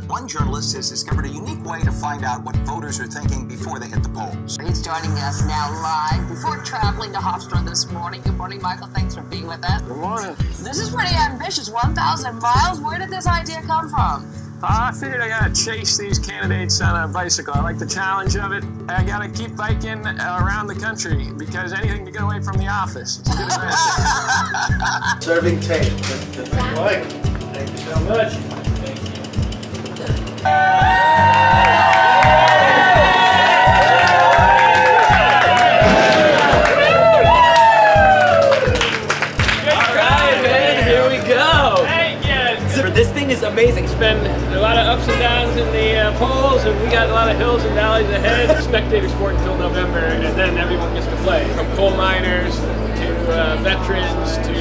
One journalist has discovered a unique way to find out what voters are thinking before they hit the polls. He's joining us now live before traveling to Hofstra this morning. Good morning, Michael. Thanks for being with us. Good morning. This is pretty ambitious, 1,000 miles. Where did this idea come from? I figured I gotta chase these candidates on a bicycle. I like the challenge of it. I gotta keep biking around the country because anything to get away from the office. It's a good adventure. Serving tape. Mike, thank you so much. Thank you. This thing is amazing. It's been a lot of ups and downs in the polls, and we got a lot of hills and valleys ahead. Spectator sport until November, and then everyone gets to play. From coal miners to veterans to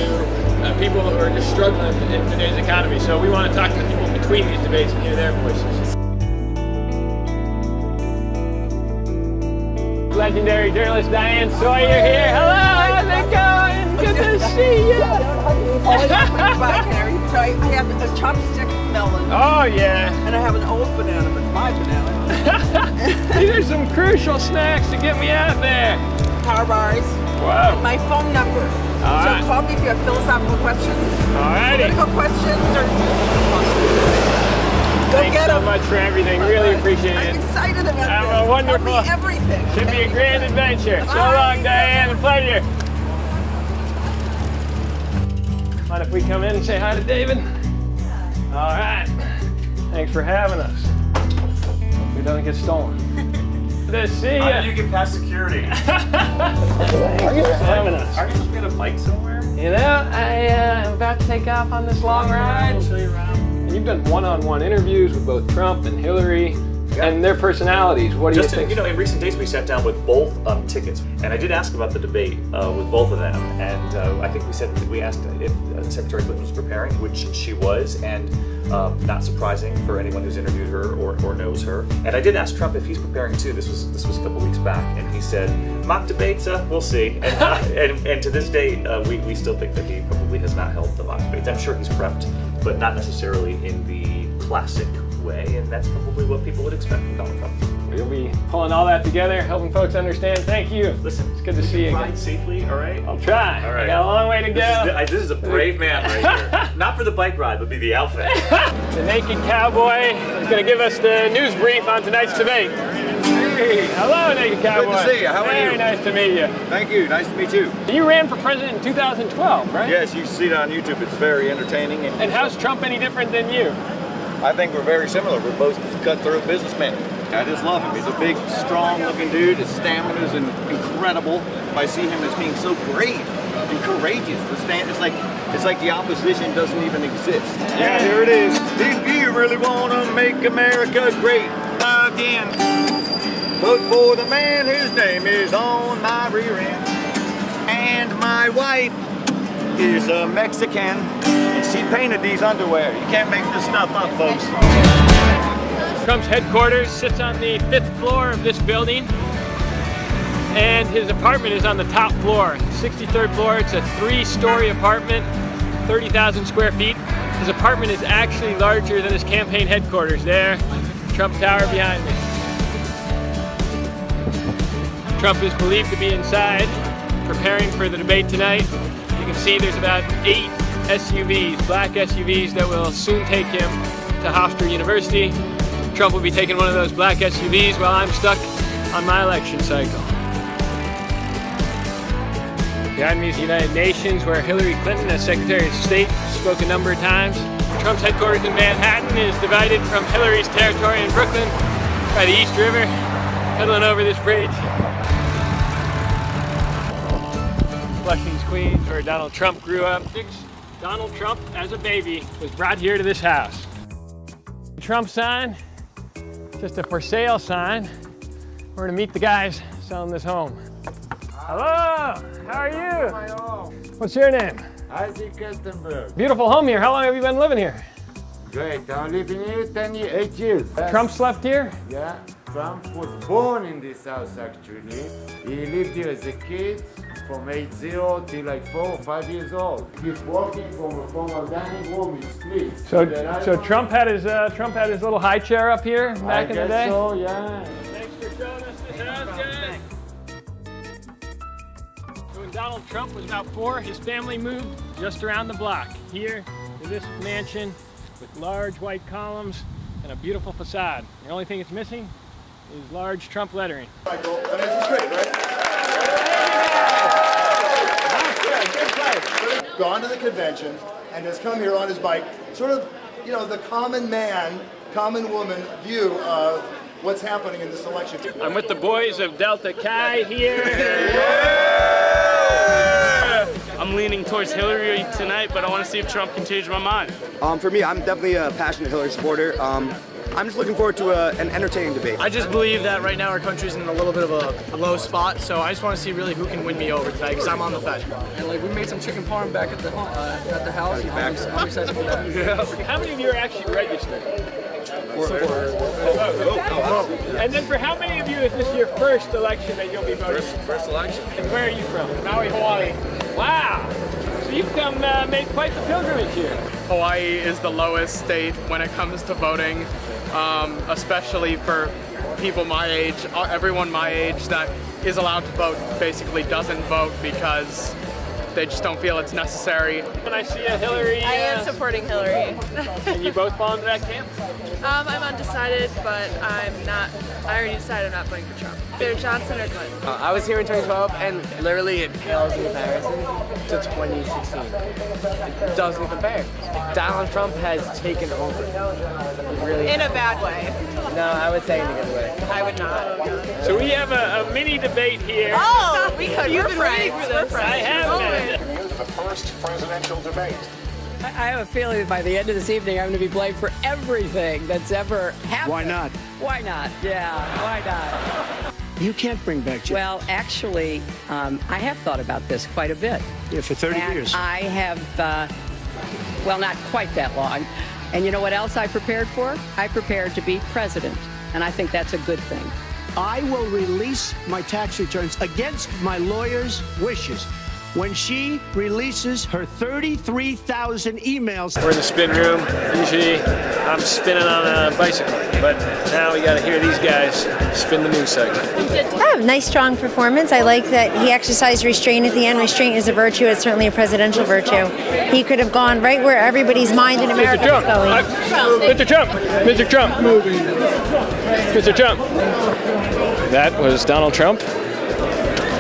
people who are just struggling in today's economy. So we want to talk to the people between these debates and hear their voices. Legendary journalist Diane Sawyer here. Hello, how's it going? Good to see you. I have a chopstick melon. Oh yeah. And I have an old banana, but my banana. These are some crucial snacks to get me out there. Power bars. Wow. And my phone number. All right. So call me if you have philosophical questions. Alrighty. Political questions or go Thanks get so them. much for everything. Really appreciate I'm it. excited about this. Have a wonderful. Tell me everything. Should be a grand adventure. So Bye. long, Diane. A pleasure. Mind if we come in and say hi to David? All right. Thanks for having us. Hope we don't get stolen. Good to see you. How did you get past security? Thanks for having us. Are you supposed to be on a bike somewhere? You know, I am about to take off on this long ride. Show you around. And you've done one-on-one interviews with both Trump and Hillary and their personalities. What do you think? You know, in recent days we sat down with both tickets, and I did ask about the debate with both of them, and I think we asked if Secretary Clinton was preparing, which she was, and not surprising for anyone who's interviewed her or knows her. And I did ask Trump if he's preparing too. This was a couple weeks back, and he said mock debates, we'll see. And to this day, we still think that he probably has not held the mock debates. I'm sure he's prepped, but not necessarily in the classic way, and that's probably what people would expect from Donald Trump. We'll be pulling all that together, helping folks understand. Thank you. Listen, it's good to see you again. Ride safely, all right? I'll try. All right. I got a long way to go. This is a brave man right here. Not for the bike ride, but be the outfit. The Naked Cowboy is going to give us the news brief on tonight's debate. Hey, hello, Naked Cowboy. Good to see you. How are you? Very nice to meet you. Thank you. Nice to meet you. You ran for president in 2012, right? Yes, you see it on YouTube. It's very entertaining. And how's Trump any different than you? I think we're very similar. We're both cutthroat businessmen. I just love him. He's a big, strong-looking dude. His stamina is incredible. I see him as being so brave and courageous. It's like the opposition doesn't even exist. Yeah, here it is. If you really want to make America great again, vote for the man whose name is on my rear end. And my wife is a Mexican. She painted these underwear. You can't make this stuff up, folks. Trump's headquarters sits on the 5th floor of this building, and his apartment is on the top floor, 63rd floor. It's a 3-story apartment, 30,000 square feet. His apartment is actually larger than his campaign headquarters there. Trump Tower behind me. Trump is believed to be inside, preparing for the debate tonight. You can see there's about 8 SUVs, black SUVs, that will soon take him to Hofstra University. Trump will be taking one of those black SUVs while I'm stuck on my election cycle. Behind me is the United Nations, where Hillary Clinton, as Secretary of State, spoke a number of times. Trump's headquarters in Manhattan is divided from Hillary's territory in Brooklyn by the East River, pedaling over this bridge. Flushing's Queens, where Donald Trump grew up. Donald Trump, as a baby, was brought here to this house. The Trump sign, just a for sale sign. We're gonna meet the guys selling this home. Hello, how are you? My home. What's your name? Isaac Kestenberg. Beautiful home here. How long have you been living here? Great, I'm living here 8 years. Trump's left here? Yeah, Trump was born in this house actually. He lived here as a kid, from 8-0 till like 4 or 5 years old. He's walking from a formal dining room in split. So Trump had his little high chair up here back in the day? So, yeah. Thanks for showing us this house, guys. So when Donald Trump was about 4, his family moved just around the block here to this mansion with large white columns and a beautiful facade. The only thing it's missing is large Trump lettering. Michael, financial trade, right? Gone to the convention and has come here on his bike, sort of, you know, the common man, common woman view of what's happening in this election. I'm with the boys of Delta Chi here. I'm leaning towards Hillary tonight, but I want to see if Trump can change my mind. For me, I'm definitely a passionate Hillary supporter. I'm just looking forward to an entertaining debate. I just believe that right now our country's in a little bit of a low spot, so I just want to see really who can win me over tonight, because I'm on the fence. And like we made some chicken parm back at the house. I'm excited for that. Yeah. How many of you are actually registered? And then for how many of you is this your first election that you'll be voting? First election. And where are you from? Maui, Hawaii. Wow. So you've come made quite the pilgrimage here. Hawaii is the lowest state when it comes to voting, especially for people my age. Everyone my age that is allowed to vote basically doesn't vote because they just don't feel it's necessary. When I see a Hillary... I am supporting Hillary. And you both fall into that camp? I'm undecided, but I already decided I'm not voting for Trump. Either Johnson or Clinton. I was here in 2012, and literally it pales in comparison to 2016. It doesn't compare. Donald Trump has taken over. Really. In a bad way. No, I would say in a good way. I would not. So we have a mini debate here. Oh, we could. We're friends. We're friends. I have been. The first presidential debate. I have a feeling that by the end of this evening, I'm going to be blamed for everything that's ever happened. Why not? Why not? Yeah, why not? You can't bring back Jim. Well, actually, I have thought about this quite a bit. Yeah, for 30 years. I have, well, not quite that long. And you know what else I prepared for? I prepared to be president. And I think that's a good thing. I will release my tax returns against my lawyer's wishes when she releases her 33,000 emails. We're in the spin room. Usually I'm spinning on a bicycle, but now we got to hear these guys spin the news segment. Nice, strong performance. I like that he exercised restraint at the end. Restraint is a virtue. It's certainly a presidential virtue. He could have gone right where everybody's mind in America is going. Mr. Trump! Mr. Trump! Mr. Trump! That was Donald Trump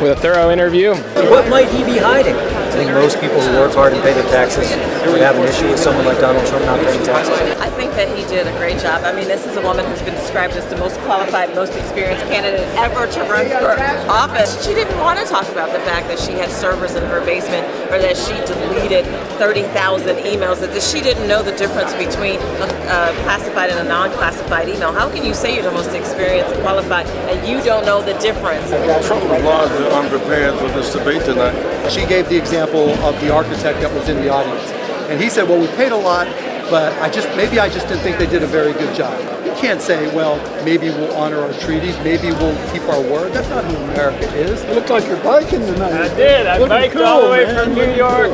with a thorough interview. What might he be hiding? I think most people who work hard and pay their taxes would have an issue with someone like Donald Trump not paying taxes. I think that he did a great job. I mean, this is a woman who's been described as the most qualified, most experienced candidate ever to run for office. She didn't want to talk about the fact that she had servers in her basement or that she deleted 30,000 emails, that she didn't know the difference between a classified and a non-classified email. How can you say you're the most experienced and qualified and you don't know the difference? Trump was largely unprepared for this debate tonight. She gave the example of the architect that was in the audience. And he said, well, we paid a lot, but maybe I just didn't think they did a very good job. You can't say, well, maybe we'll honor our treaties, maybe we'll keep our word. That's not who America is. You look like you're biking tonight. I did. I biked all the way from New York.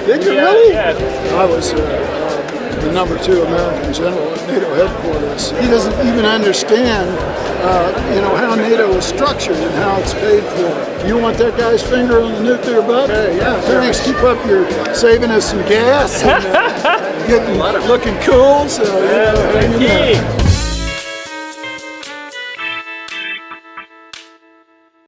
Did you really? Yes. I was the #2 American general at NATO headquarters. He doesn't even understand, how NATO is structured and how it's paid for. You want that guy's finger on the nuclear button? Hey, yeah, thanks. Keep up your saving us some gas and looking cool. So, hang in there.